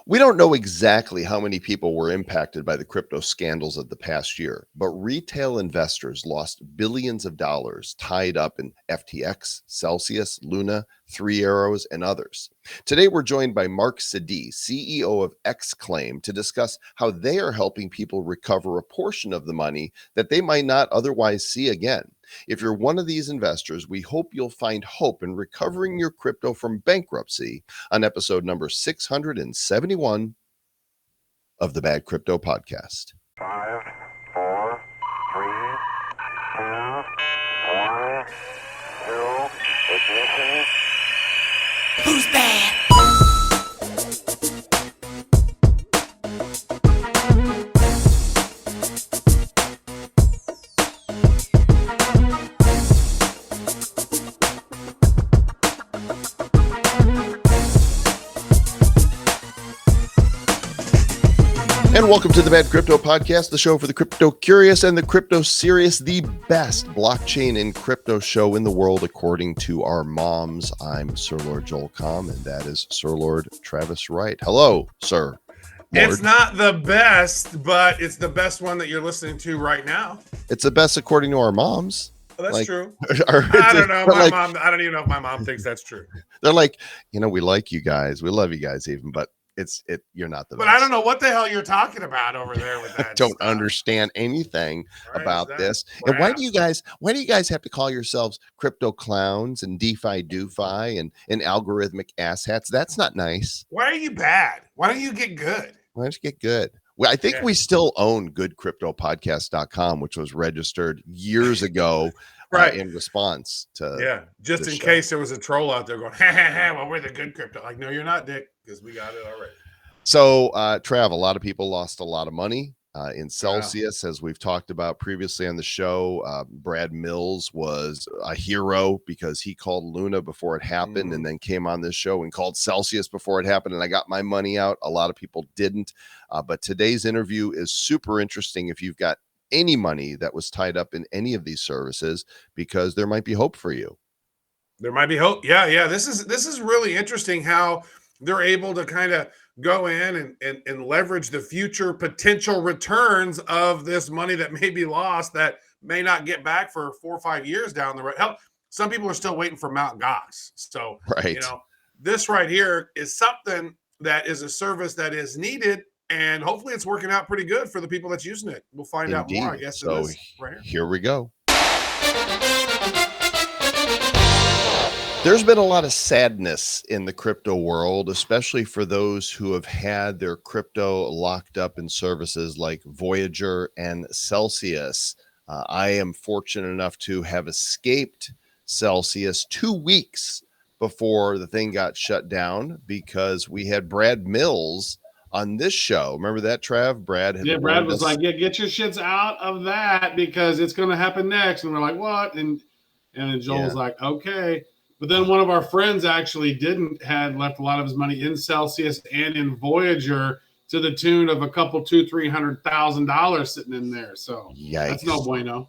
We don't know exactly how many people were impacted by the crypto scandals of the past year, but retail investors lost billions of dollars tied up in FTX, Celsius, Luna, Three Arrows, and others. Today, we're joined by Mark Sedigh, CEO of XClaim, to discuss how they are helping people recover a portion of the money that they might not otherwise see again. If you're one of these investors, we hope you'll find hope in recovering your crypto from bankruptcy on episode number 671 of the Bad Crypto Podcast. 5, 4, 3, 2, 1, 0, ignition. Who's bad? And welcome to the Bad Crypto Podcast, the show for the crypto curious and the crypto serious, the best blockchain and crypto show in the world, according to our moms. I'm Sir Lord Joel Comm, and that is Sir Lord Travis Wright. Hello, Sir Lord. It's not the best, but it's the best one that you're listening to right now. It's the best according to our moms. Well, that's true. I don't know. My mom, I don't even know if my mom thinks that's true. They're like, we like you guys. We love you guys even, but you're not the best. But I don't know what the hell you're talking about over there with that. Don't understand anything about this. Crap. And why do you guys have to call yourselves crypto clowns and DeFi doofy and algorithmic asshats? That's not nice. Why are you bad? Why don't you get good? Why don't you get good? Well, I think we still own goodcryptopodcast.com, which was registered years ago. Right. In response to just in case there was a troll out there going, well, we're the good crypto. Like, no, you're not, Dick, because we got it already. So, Trav, a lot of people lost a lot of money in Celsius, as we've talked about previously on the show. Brad Mills was a hero because he called Luna before it happened and then came on this show and called Celsius before it happened. And I got my money out. A lot of people didn't. But today's interview is super interesting if you've got any money that was tied up in any of these services, because there might be hope for you. There might be hope. Yeah. This is really interesting how they're able to kind of go in and leverage the future potential returns of this money that may be lost, that may not get back for 4 or 5 years down the road. Hell, some people are still waiting for Mount Gox. So, this right here is something that is a service that is needed. And hopefully it's working out pretty good for the people that's using it. We'll find out more, I guess. So right here we go. There's been a lot of sadness in the crypto world, especially for those who have had their crypto locked up in services like Voyager and Celsius. I am fortunate enough to have escaped Celsius 2 weeks before the thing got shut down, because we had Brad Mills on this show. Remember that, Trav? Brad was like, get your shits out of that because it's going to happen next. And we're like, what? And then Joel was like, okay. But then one of our friends actually had left a lot of his money in Celsius and in Voyager to the tune of a couple, $200,000-$300,000 sitting in there. So That's no bueno.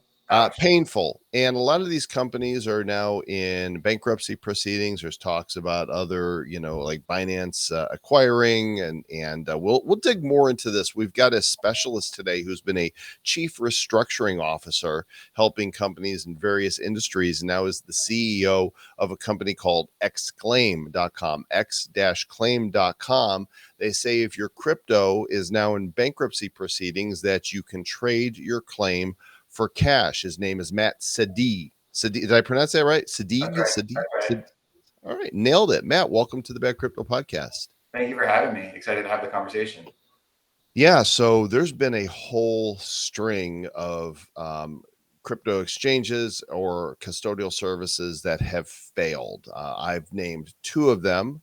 Painful. And a lot of these companies are now in bankruptcy proceedings. There's talks about other, like Binance acquiring, and we'll dig more into this. We've got a specialist today who's been a chief restructuring officer helping companies in various industries, and now is the CEO of a company called XClaim.com, x-claim.com. They say if your crypto is now in bankruptcy proceedings, that you can trade your claim for cash. His name is Matt Sedigh. Did I pronounce that right? Sedigh? Sedigh. All right. Nailed it. Matt, welcome to the Bad Crypto Podcast. Thank you for having me. Excited to have the conversation. Yeah. So there's been a whole string of crypto exchanges or custodial services that have failed. I've named 2 of them,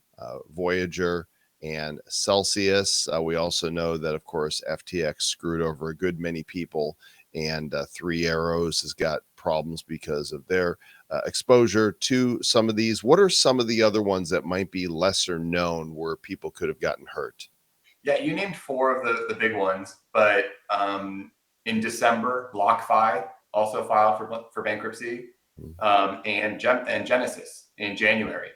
Voyager and Celsius. We also know that, of course, FTX screwed over a good many people, and Three Arrows has got problems because of their exposure to some of these. What are some of the other ones that might be lesser known where people could have gotten hurt? Yeah, you named 4 of the big ones, but in December, BlockFi also filed for bankruptcy, and Genesis in January.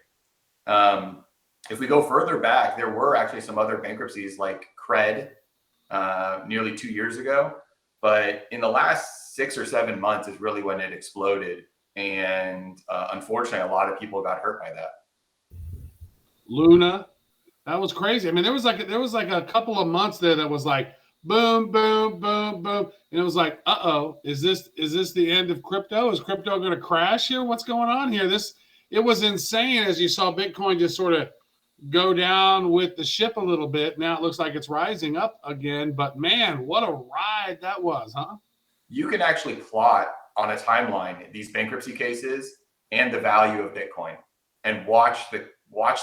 if we go further back, there were actually some other bankruptcies like Cred nearly 2 years ago. But in the last 6 or 7 months is really when it exploded. And unfortunately, a lot of people got hurt by that. Luna, that was crazy. I mean, there was like a couple of months there that was like boom, boom, boom, boom, and it was like, is this the end of crypto? Is crypto going to crash here? What's going on here? It was insane as you saw Bitcoin just sort of go down with the ship a little bit. Now it looks like it's rising up again, but man, what a ride that was, huh? You can actually plot on a timeline these bankruptcy cases and the value of Bitcoin, and watch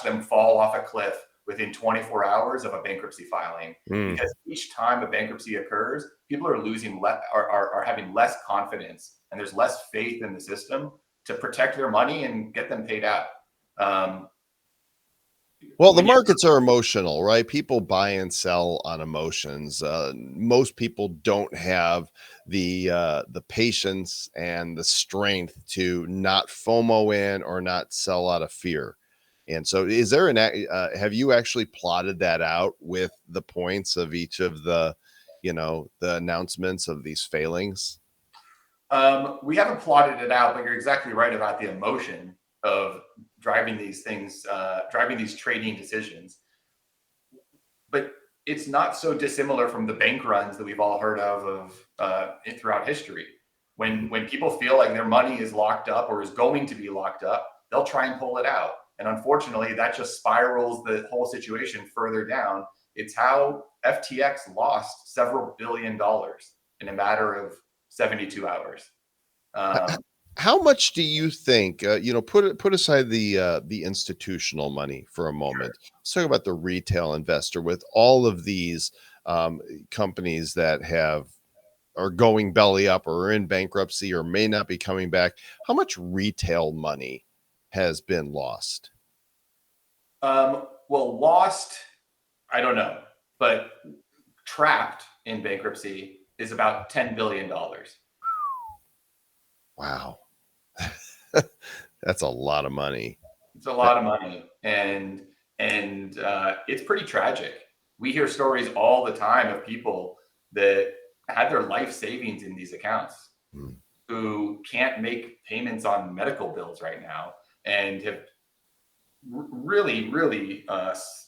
them fall off a cliff within 24 hours of a bankruptcy filing. Because each time a bankruptcy occurs, people are losing are having less confidence, and there's less faith in the system to protect their money and get them paid out. Well, the markets are emotional, right? People buy and sell on emotions. Most people don't have the patience and the strength to not FOMO in or not sell out of fear. And so is there have you actually plotted that out with the points of each of the announcements of these failings? We haven't plotted it out, but you're exactly right about the emotion of driving these things, driving these trading decisions. But it's not so dissimilar from the bank runs that we've all heard of throughout history. When people feel like their money is locked up or is going to be locked up, they'll try and pull it out. And unfortunately, that just spirals the whole situation further down. It's how FTX lost several $1 billion in a matter of 72 hours. How much do you think, put aside the institutional money for a moment. Sure. Let's talk about the retail investor with all of these companies that are going belly up or are in bankruptcy or may not be coming back. How much retail money has been lost? Lost, I don't know, but trapped in bankruptcy is about $10 billion. Wow. That's a lot of money. It's a lot of money. And it's pretty tragic. We hear stories all the time of people that had their life savings in these accounts who can't make payments on medical bills right now, and have really, really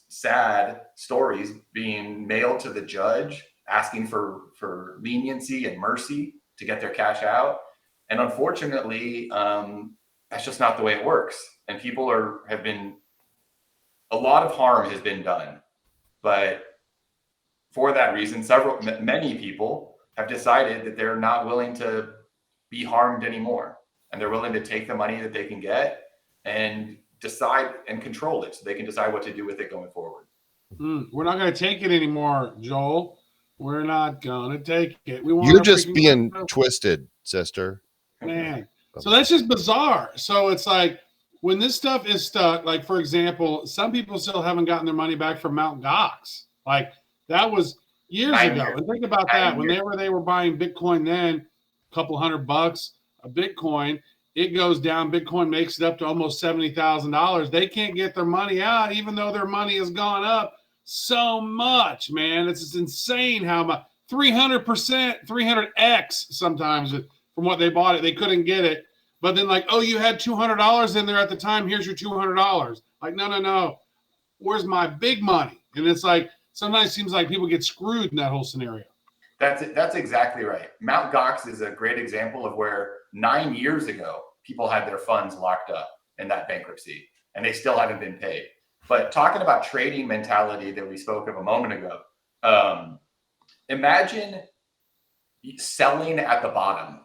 sad stories being mailed to the judge asking for leniency and mercy to get their cash out. And unfortunately, that's just not the way it works. And a lot of harm has been done. But for that reason, many people have decided that they're not willing to be harmed anymore. And they're willing to take the money that they can get and decide and control it, so they can decide what to do with it going forward. We're not going to take it anymore, Joel. We're not going to take it. You're just being twisted, sister. Man. So that's just bizarre. So it's like when this stuff is stuck, like, for example, some people still haven't gotten their money back from Mt. Gox. Like, that was years ago. And think about that. Whenever they were buying Bitcoin then, a couple $100 a Bitcoin, it goes down. Bitcoin makes it up to almost $70,000. They can't get their money out, even though their money has gone up so much, man. It's just insane how much. 300%, 300x sometimes from what they bought it. They couldn't get it. But then, like, oh, you had $200 in there at the time. Here's your $200. Like, no. Where's my big money? And it's like, sometimes it seems like people get screwed in that whole scenario. That's exactly right. Mt. Gox is a great example of where 9 years ago, people had their funds locked up in that bankruptcy, and they still haven't been paid. But talking about trading mentality that we spoke of a moment ago, imagine selling at the bottom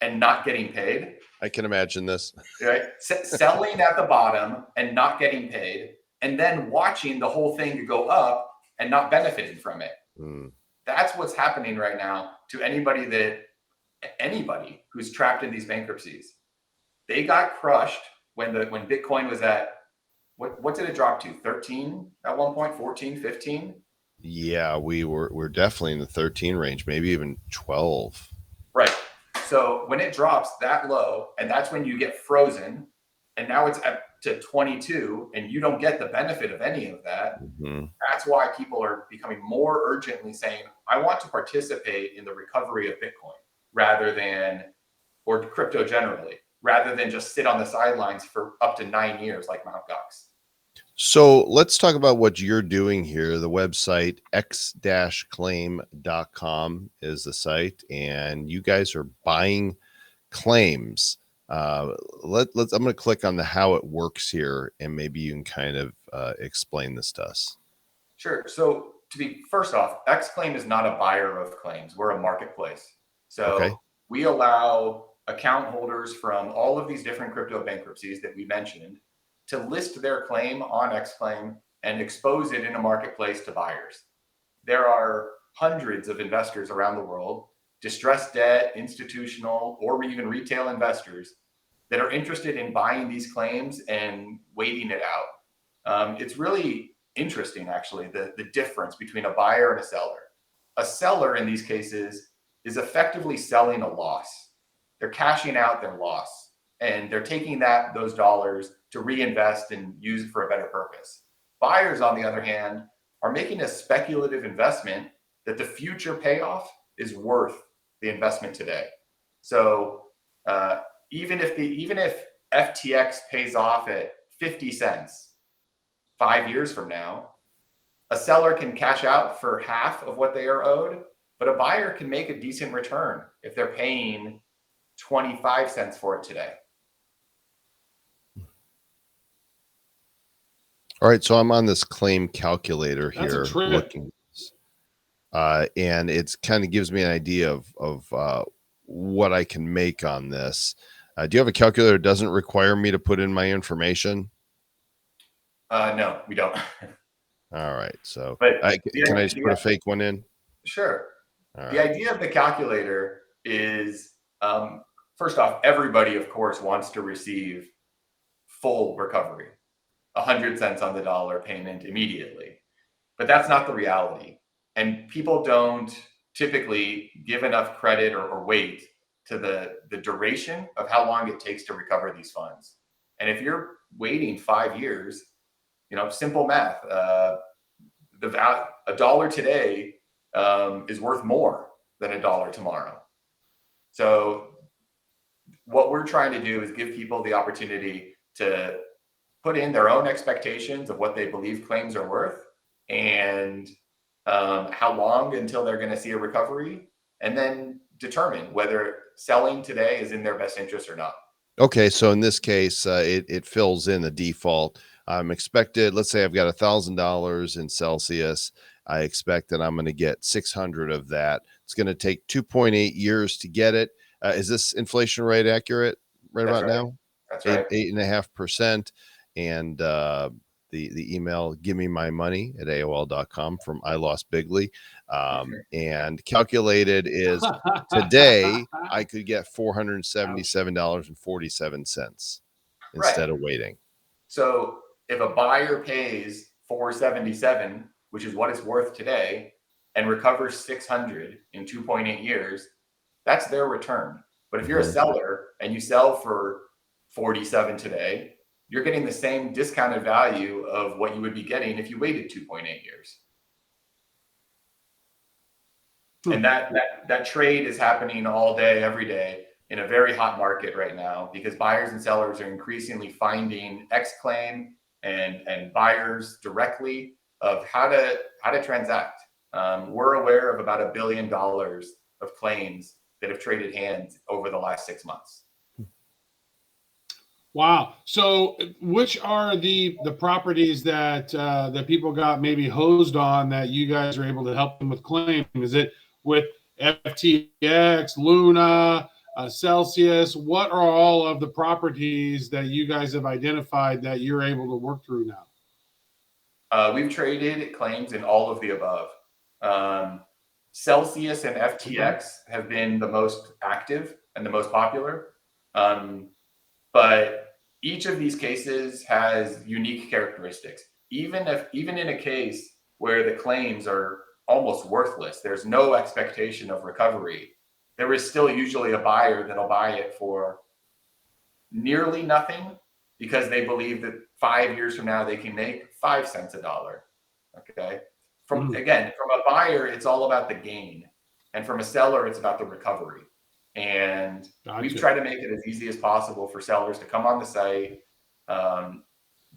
and not getting paid. I can imagine this. Right? Selling at the bottom and not getting paid, and then watching the whole thing go up and not benefiting from it. That's what's happening right now to anybody who's trapped in these bankruptcies. They got crushed when Bitcoin was at, what did it drop to? 13 at one point, 14, 15? Yeah, we're definitely in the 13 range, maybe even 12. Right. So when it drops that low, and that's when you get frozen, and now it's at to 22 and you don't get the benefit of any of that, that's why people are becoming more urgently saying, I want to participate in the recovery of Bitcoin rather than, or crypto generally, rather than just sit on the sidelines for up to 9 years like Mt. Gox. So let's talk about what you're doing here. The website x-claim.com is the site, and you guys are buying claims. I'm going to click on the how it works here, and maybe you can kind of explain this to us. Sure. So first off, XClaim is not a buyer of claims. We're a marketplace. So we allow account holders from all of these different crypto bankruptcies that we mentioned to list their claim on XClaim and expose it in a marketplace to buyers. There are hundreds of investors around the world, distressed debt, institutional, or even retail investors that are interested in buying these claims and waiting it out. It's really interesting, actually, the difference between a buyer and a seller. A seller in these cases is effectively selling a loss. They're cashing out their loss, and they're taking those dollars to reinvest and use it for a better purpose. Buyers, on the other hand, are making a speculative investment that the future payoff is worth the investment today. So even if FTX pays off at 50 cents 5 years from now, a seller can cash out for half of what they are owed, but a buyer can make a decent return if they're paying 25 cents for it today. All right, so I'm on this claim calculator That's here, a trip. looking, and it's kind of gives me an idea of what I can make on this. Do you have a calculator that doesn't require me to put in my information? No, we don't. All right, so But can I just put a fake one in? Sure. All The right. idea of the calculator is, first off, everybody, of course, wants to receive full recovery, 100 cents on the dollar payment immediately. But that's not the reality. And people don't typically give enough credit or weight to the duration of how long it takes to recover these funds. And if you're waiting 5 years, simple math, a dollar today is worth more than a dollar tomorrow. So what we're trying to do is give people the opportunity to put in their own expectations of what they believe claims are worth and how long until they're going to see a recovery, and then determine whether selling today is in their best interest or not. Okay, so in this case, it fills in the default. I'm expected, let's say I've got $1,000 in Celsius. I expect that I'm going to get 600 of that. It's going to take 2.8 years to get it. Is this inflation rate accurate That's about right. now? That's right. 8.5%. And the email, give me my money at AOL.com from I Lost Bigly. And calculated is today I could get $477.47 instead of waiting. So if a buyer pays $477, which is what it's worth today, and recovers 600 in 2.8 years, that's their return. But if you're a seller and you sell for 47 today, you're getting the same discounted value of what you would be getting if you waited 2.8 years. And that trade is happening all day, every day in a very hot market right now, because buyers and sellers are increasingly finding XClaim and buyers directly of how to transact. We're aware of about $1 billion of claims that have traded hands over the last 6 months. Wow. So which are the properties that that people got maybe hosed on that you guys are able to help them with claim? Is it with FTX, Luna, Celsius? What are all of the properties that you guys have identified that you're able to work through now? We've traded claims in all of the above. Celsius and FTX have been the most active and the most popular. But each of these cases has unique characteristics. Even in a case where the claims are almost worthless, there's no expectation of recovery, there is still usually a buyer that'll buy it for nearly nothing because they believe that 5 years from now they can make 5 cents a dollar. Okay. From a buyer, it's all about the gain. And from a seller, it's about the recovery. And we've tried to make it as easy as possible for sellers to come on the site,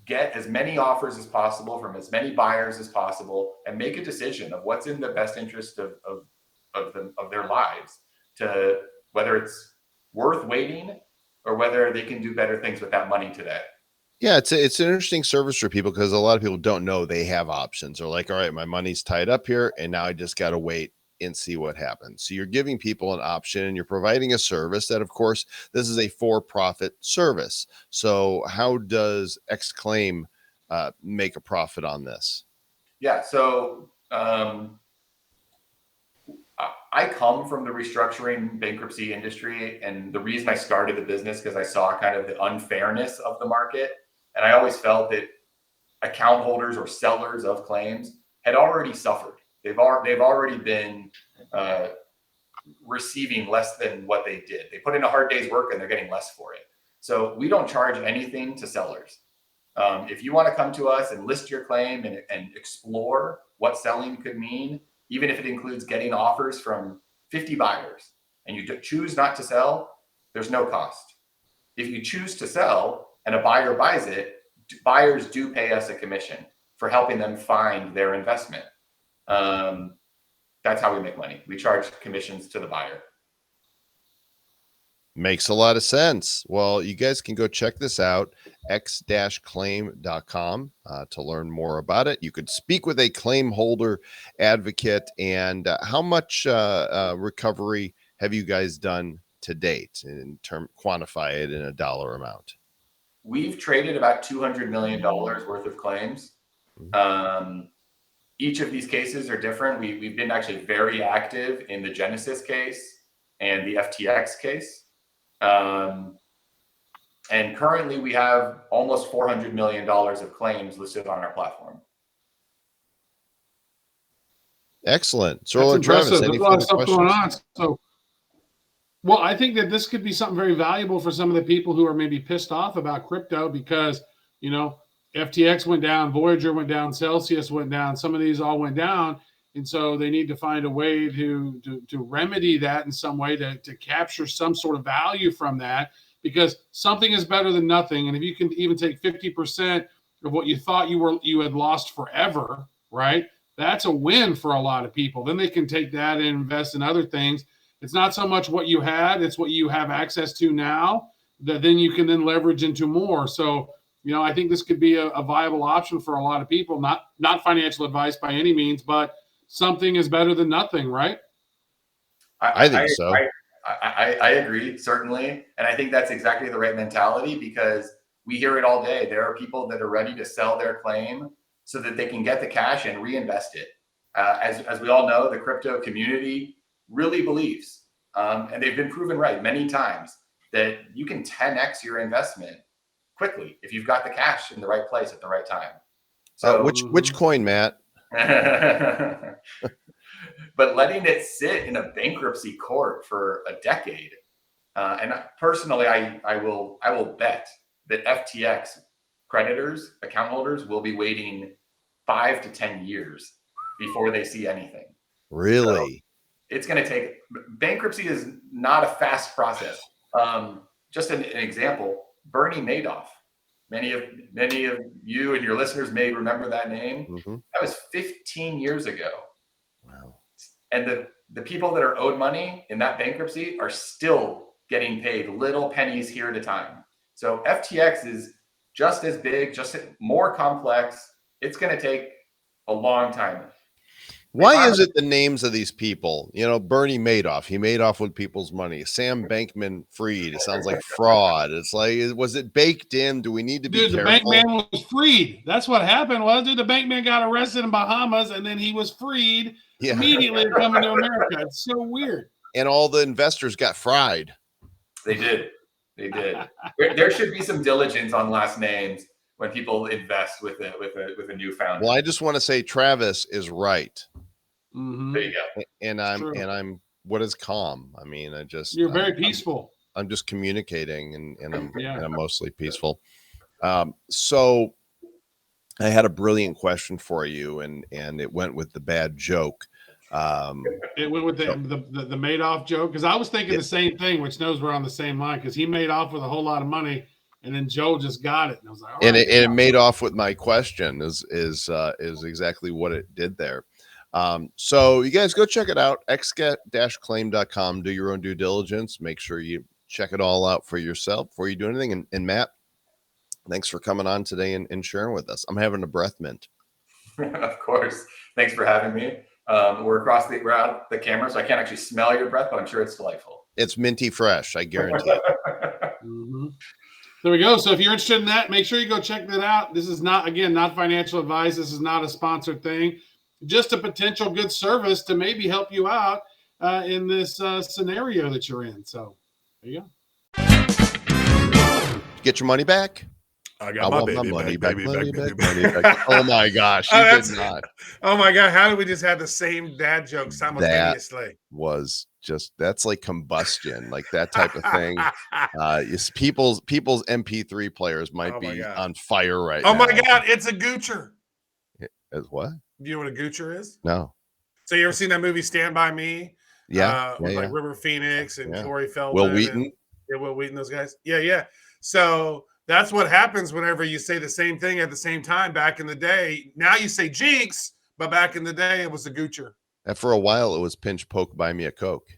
get as many offers as possible from as many buyers as possible, and make a decision of what's in the best interest of their lives, to whether it's worth waiting or whether they can do better things with that money today. Yeah, it's an interesting service for people because a lot of people don't know they have options. They're like, all right, my money's tied up here, and now I just got to wait and see what happens. So you're giving people an option, and you're providing a service that, of course, this is a for-profit service. So how does XClaim make a profit on this? Yeah, so I come from the restructuring bankruptcy industry, and the reason I started the business because I saw kind of the unfairness of the market, and I always felt that account holders or sellers of claims had already suffered. They've already been receiving less than what they did. They put in a hard day's work and they're getting less for it. So we don't charge anything to sellers. If you want to come to us and list your claim and explore what selling could mean, even if it includes getting offers from 50 buyers, and you choose not to sell, there's no cost. If you choose to sell and a buyer buys it, buyers do pay us a commission for helping them find their investment. That's how we make money. We charge commissions to the buyer. Makes a lot of sense. Well, you guys can go check this out, x-claim.com, to learn more about it. You could speak with a claim holder advocate. And how much recovery have you guys done to date, in quantify it in a dollar amount? We've traded about $200 million worth of claims. Each of these cases are different. We've been actually very active in the Genesis case and the FTX case. And currently we have almost $400 million of claims listed on our platform. Excellent. So, Travis, there's a lot of stuff questions? going on. So, well, I think that this could be something very valuable for some of the people who are maybe pissed off about crypto because, you know, FTX went down, Voyager went down, Celsius went down. Some of these all went down. And so they need to find a way to remedy that in some way, to capture some sort of value from that, because something is better than nothing. And if you can even take 50% of what you thought you had lost forever, right? That's a win for a lot of people. Then they can take that and invest in other things. It's not so much what you had, it's what you have access to now that then you can then leverage into more. So, you know, I think this could be a viable option for a lot of people, not financial advice by any means, but something is better than nothing, right? I think so. I agree, certainly. And I think that's exactly the right mentality, because we hear it all day. There are people that are ready to sell their claim so that they can get the cash and reinvest it. As we all know, the crypto community really believes, and they've been proven right many times, that you can 10x your investment quickly if you've got the cash in the right place at the right time. So which coin, Matt? But letting it sit in a bankruptcy court for a decade, and personally, I will bet that FTX creditors, account holders, will be waiting 5 to 10 years before they see anything. Really? So it's going to take. Bankruptcy is not a fast process. Just an example: Bernie Madoff. Many of you and your listeners may remember that name. Mm-hmm. That was 15 years ago. Wow. And the people that are owed money in that bankruptcy are still getting paid little pennies here at a time. So FTX is just as big, just more complex. It's going to take a long time. Why is it the names of these people? You know, Bernie Madoff, he made off with people's money. Sam Bankman-Fried, it sounds like fraud. It's like, was it baked in? Do we need to be careful? The bank man was freed. That's what happened. The bank man got arrested in Bahamas, and then he was freed immediately coming to America. It's so weird. And all the investors got fried. They did. There should be some diligence on last names when people invest with a new founder. Well, I just want to say Travis is right. Mm-hmm. There you go. And I'm what is calm? I mean, you're very peaceful. I'm just communicating, and I'm mostly peaceful. So I had a brilliant question for you, and it went with the bad joke. It went with the Madoff joke, because I was thinking the same thing, which knows we're on the same line, because he made off with a whole lot of money, and then Joel just got it, and I was like, all and right, it made off with my question is exactly what it did there. So you guys go check it out, x-claim.com. Do your own due diligence. Make sure you check it all out for yourself before you do anything. And Matt, thanks for coming on today and sharing with us. I'm having a breath mint. Of course. Thanks for having me. We're out the camera, so I can't actually smell your breath, but I'm sure it's delightful. It's minty fresh, I guarantee it. Mm-hmm. There we go. So if you're interested in that, make sure you go check that out. This is not financial advice. This is not a sponsored thing. Just a potential good service to maybe help you out in this scenario that you're in. So there you go. Get your money back. I got my money back. Oh my gosh, you did not. Oh my God, how did we just have the same dad joke simultaneously? That's like combustion, like that type of thing. People's MP3 players might be on fire right now. Oh my God, it's a goocher. As what? Do you know what a goocher is? No. So you ever seen that movie Stand By Me? Yeah. With like River Phoenix and Corey Feldman. Will Wheaton. Will Wheaton, those guys. Yeah. So that's what happens whenever you say the same thing at the same time. Back in the day, now you say jinx, but back in the day, it was a goocher. And for a while, it was pinch poke, buy me a Coke.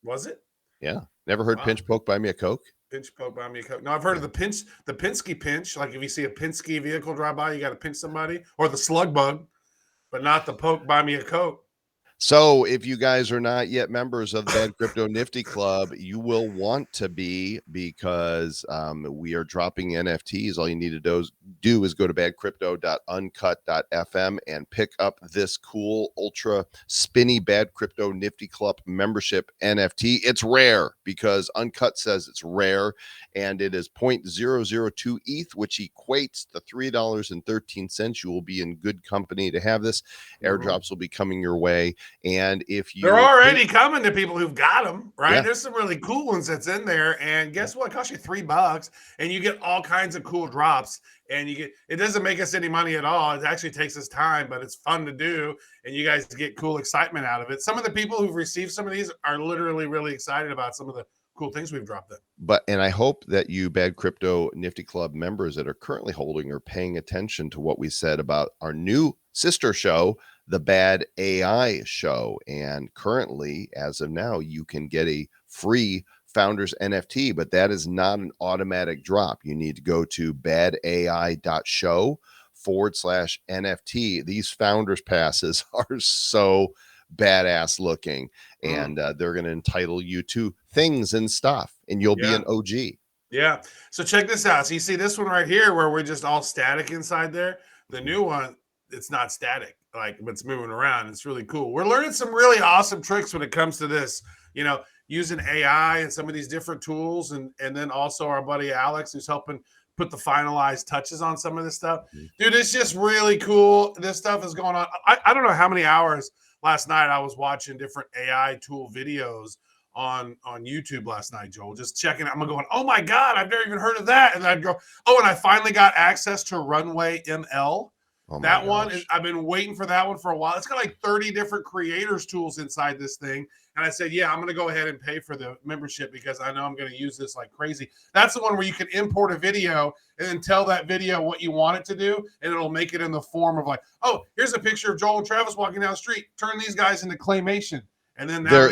Was it? Yeah. Never heard pinch poke, buy me a Coke? Pinch poke, buy me a Coke. No, I've heard of the Penske pinch. Like if you see a Penske vehicle drive by, you got to pinch somebody, or the slug bug, but not the poke, buy me a Coke. So if you guys are not yet members of the Bad Crypto Nifty Club, you will want to be, because we are dropping NFTs. All you need to do is go to badcrypto.uncut.fm and pick up this cool, ultra spinny Bad Crypto Nifty Club membership NFT. It's rare because Uncut says it's rare, and it is 0.002 ETH, which equates to $3.13. You will be in good company to have this. Airdrops will be coming your way. And if they're already coming to people who've got them, right? Yeah. There's some really cool ones that's in there. And guess what? It costs you $3 and you get all kinds of cool drops. And it doesn't make us any money at all. It actually takes us time, but it's fun to do. And you guys get cool excitement out of it. Some of the people who've received some of these are literally really excited about some of the cool things we've dropped in. And I hope that you Bad Crypto Nifty Club members that are currently holding or paying attention to what we said about our new sister show, the Bad AI Show. And currently, as of now, you can get a free Founders NFT, but that is not an automatic drop. You need to go to badai.show/NFT. These Founders passes are so badass looking, and they're going to entitle you to things and stuff, and you'll be an OG. Yeah. So check this out. So you see this one right here where we're just all static inside there. The new one, it's not static, like it's moving around. It's really cool. We're learning some really awesome tricks when it comes to this, using AI and some of these different tools. And then also our buddy Alex, who's helping put the finalized touches on some of this stuff. Dude, it's just really cool. This stuff is going on. I don't know how many hours last night I was watching different AI tool videos on YouTube last night, Joel, just checking. I'm going, oh my God, I've never even heard of that. And I'd go, oh, and I finally got access to Runway ML. That one, I've been waiting for that one for a while. It's got like 30 different creators tools inside this thing. And I said, yeah, I'm going to go ahead and pay for the membership because I know I'm going to use this like crazy. That's the one where you can import a video and then tell that video what you want it to do. And it'll make it in the form of like, oh, here's a picture of Joel and Travis walking down the street. Turn these guys into claymation. And then now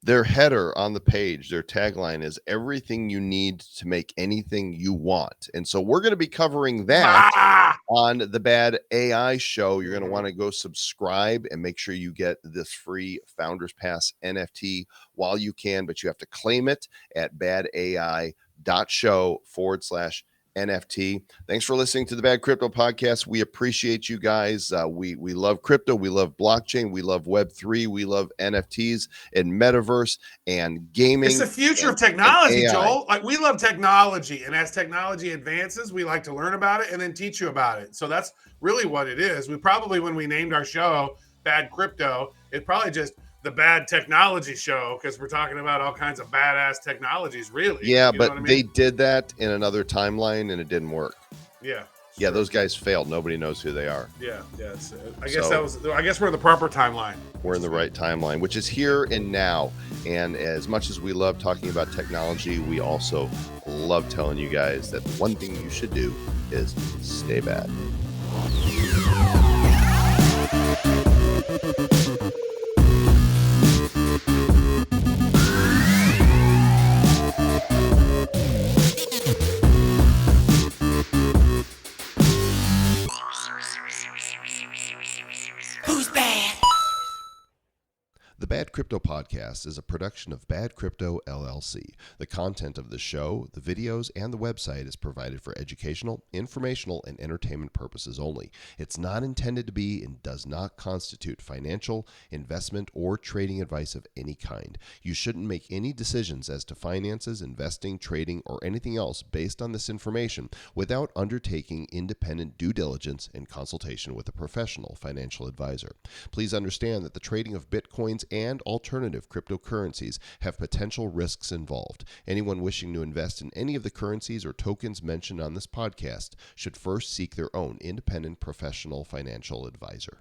their header on the page, their tagline is everything you need to make anything you want. And so we're going to be covering that on the Bad AI Show. You're going to want to go subscribe and make sure you get this free Founders Pass NFT while you can, but you have to claim it at badai.show/NFT. Thanks for listening to the Bad Crypto Podcast. We appreciate you guys. We love crypto. We love blockchain. We love Web3. We love NFTs and metaverse and gaming. It's the future of technology, Joel. Like, we love technology. And as technology advances, we like to learn about it and then teach you about it. So that's really what it is. We probably, when we named our show Bad Crypto, it probably just the bad technology show because we're talking about all kinds of badass technologies, really. Yeah, You know but what I mean? they did that in another timeline and it didn't work. Yeah. Yeah, sure. those guys failed. Nobody knows who they are. Yeah. I guess we're in the proper timeline. We're in the right timeline, which is here and now. And as much as we love talking about technology, we also love telling you guys that the one thing you should do is stay bad. Who's bad? The Bad Crypto Podcast is a production of Bad Crypto LLC. The content of the show, the videos, and the website is provided for educational, informational, and entertainment purposes only. It's not intended to be and does not constitute financial, investment, or trading advice of any kind. You shouldn't make any decisions as to finances, investing, trading, or anything else based on this information without undertaking independent due diligence and consultation with a professional financial advisor. Please understand that the trading of Bitcoins and alternative cryptocurrencies have potential risks involved. Anyone wishing to invest in any of the currencies or tokens mentioned on this podcast should first seek their own independent professional financial advisor.